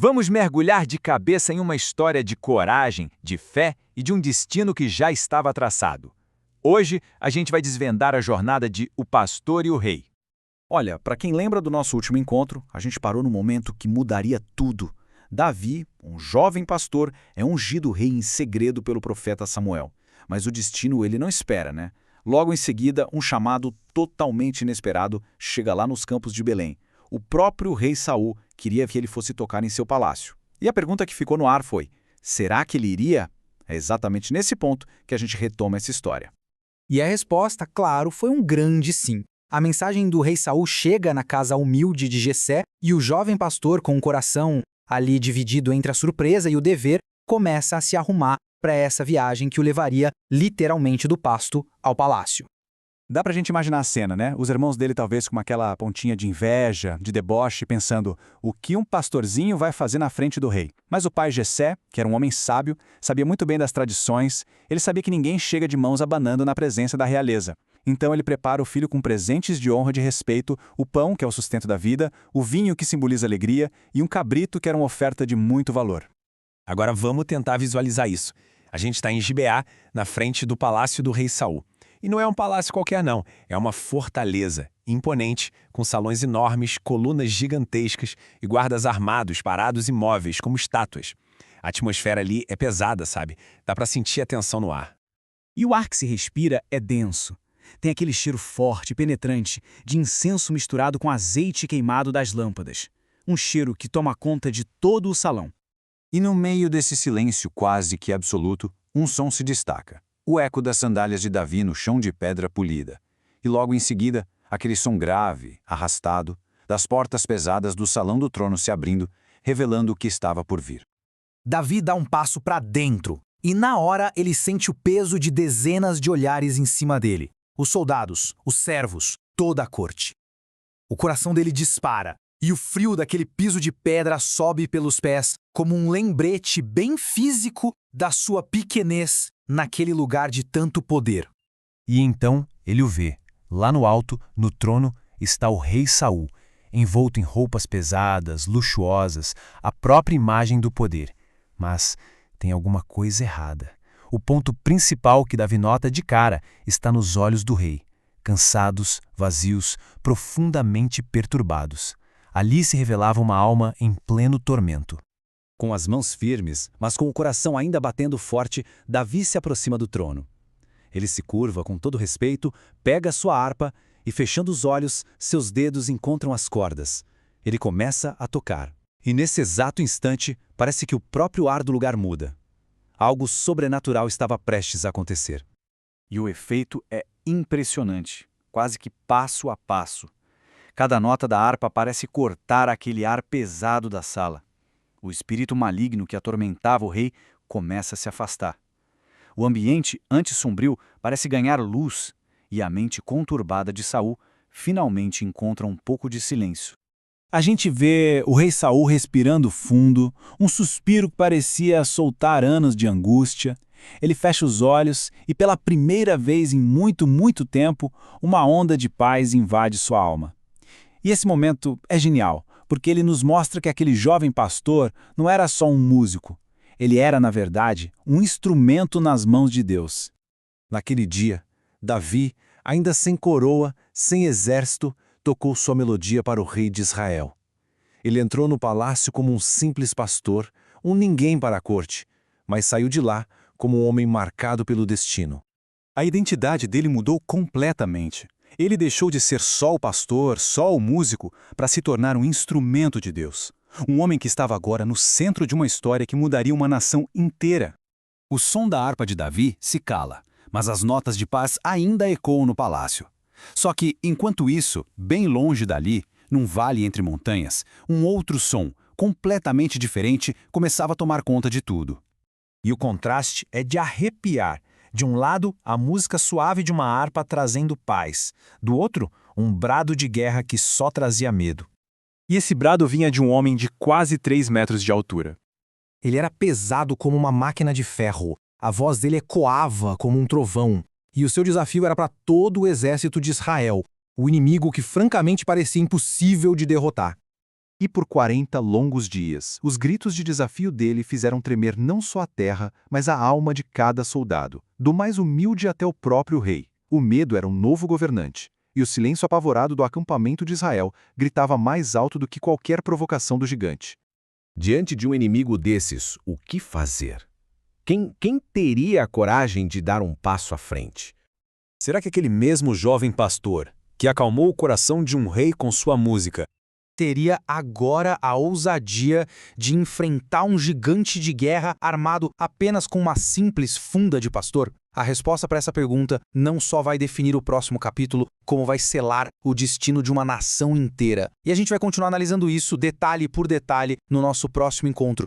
Vamos mergulhar de cabeça em uma história de coragem, de fé e de um destino que já estava traçado. Hoje, a gente vai desvendar a jornada de O Pastor e o Rei. Olha, para quem lembra do nosso último encontro, a gente parou no momento que mudaria tudo. Davi, um jovem pastor, é ungido rei em segredo pelo profeta Samuel. Mas o destino ele não espera, né? Logo em seguida, um chamado totalmente inesperado chega lá nos campos de Belém. O próprio rei Saul queria que ele fosse tocar em seu palácio. E a pergunta que ficou no ar foi: será que ele iria? É exatamente nesse ponto que a gente retoma essa história. E a resposta, claro, foi um grande sim. A mensagem do rei Saul chega na casa humilde de Jessé e o jovem pastor, com o coração ali dividido entre a surpresa e o dever, começa a se arrumar para essa viagem que o levaria literalmente do pasto ao palácio. Dá pra gente imaginar a cena, né? Os irmãos dele talvez com aquela pontinha de inveja, de deboche, pensando o que um pastorzinho vai fazer na frente do rei. Mas o pai Jessé, que era um homem sábio, sabia muito bem das tradições, ele sabia que ninguém chega de mãos abanando na presença da realeza. Então ele prepara o filho com presentes de honra e de respeito, o pão, que é o sustento da vida, o vinho, que simboliza alegria, e um cabrito, que era uma oferta de muito valor. Agora vamos tentar visualizar isso. A gente está em Gibeá, na frente do palácio do rei Saul. E não é um palácio qualquer não, é uma fortaleza imponente, com salões enormes, colunas gigantescas e guardas armados, parados imóveis, como estátuas. A atmosfera ali é pesada, sabe? Dá para sentir a tensão no ar. E o ar que se respira é denso. Tem aquele cheiro forte e penetrante de incenso misturado com azeite queimado das lâmpadas. Um cheiro que toma conta de todo o salão. E no meio desse silêncio quase que absoluto, um som se destaca. O eco das sandálias de Davi no chão de pedra polida. E logo em seguida, aquele som grave, arrastado, das portas pesadas do salão do trono se abrindo, revelando o que estava por vir. Davi dá um passo para dentro, e na hora ele sente o peso de dezenas de olhares em cima dele. Os soldados, os servos, toda a corte. O coração dele dispara, e o frio daquele piso de pedra sobe pelos pés como um lembrete bem físico da sua pequenez naquele lugar de tanto poder. E então ele o vê. Lá no alto, no trono, está o rei Saul, envolto em roupas pesadas, luxuosas, a própria imagem do poder. Mas tem alguma coisa errada. O ponto principal que Davi nota de cara está nos olhos do rei, cansados, vazios, profundamente perturbados. Ali se revelava uma alma em pleno tormento. Com as mãos firmes, mas com o coração ainda batendo forte, Davi se aproxima do trono. Ele se curva com todo respeito, pega sua harpa e, fechando os olhos, seus dedos encontram as cordas. Ele começa a tocar. E nesse exato instante, parece que o próprio ar do lugar muda. Algo sobrenatural estava prestes a acontecer. E o efeito é impressionante, quase que passo a passo. Cada nota da harpa parece cortar aquele ar pesado da sala. O espírito maligno que atormentava o rei começa a se afastar. O ambiente, antes sombrio, parece ganhar luz, e a mente conturbada de Saul finalmente encontra um pouco de silêncio. A gente vê o rei Saul respirando fundo, um suspiro que parecia soltar anos de angústia. Ele fecha os olhos e, pela primeira vez em muito, muito tempo, uma onda de paz invade sua alma. E esse momento é genial, porque ele nos mostra que aquele jovem pastor não era só um músico. Ele era, na verdade, um instrumento nas mãos de Deus. Naquele dia, Davi, ainda sem coroa, sem exército, tocou sua melodia para o rei de Israel. Ele entrou no palácio como um simples pastor, um ninguém para a corte, mas saiu de lá como um homem marcado pelo destino. A identidade dele mudou completamente. Ele deixou de ser só o pastor, só o músico, para se tornar um instrumento de Deus. Um homem que estava agora no centro de uma história que mudaria uma nação inteira. O som da harpa de Davi se cala, mas as notas de paz ainda ecoam no palácio. Só que, enquanto isso, bem longe dali, num vale entre montanhas, um outro som, completamente diferente, começava a tomar conta de tudo. E o contraste é de arrepiar. De um lado, a música suave de uma harpa trazendo paz. Do outro, um brado de guerra que só trazia medo. E esse brado vinha de um homem de quase 3 metros de altura. Ele era pesado como uma máquina de ferro. A voz dele ecoava como um trovão. E o seu desafio era para todo o exército de Israel, o inimigo que francamente parecia impossível de derrotar. E por 40 longos dias, os gritos de desafio dele fizeram tremer não só a terra, mas a alma de cada soldado, do mais humilde até o próprio rei. O medo era um novo governante, e o silêncio apavorado do acampamento de Israel gritava mais alto do que qualquer provocação do gigante. Diante de um inimigo desses, o que fazer? Quem teria a coragem de dar um passo à frente? Será que aquele mesmo jovem pastor, que acalmou o coração de um rei com sua música, teria agora a ousadia de enfrentar um gigante de guerra armado apenas com uma simples funda de pastor? A resposta para essa pergunta não só vai definir o próximo capítulo, como vai selar o destino de uma nação inteira. E a gente vai continuar analisando isso detalhe por detalhe no nosso próximo encontro.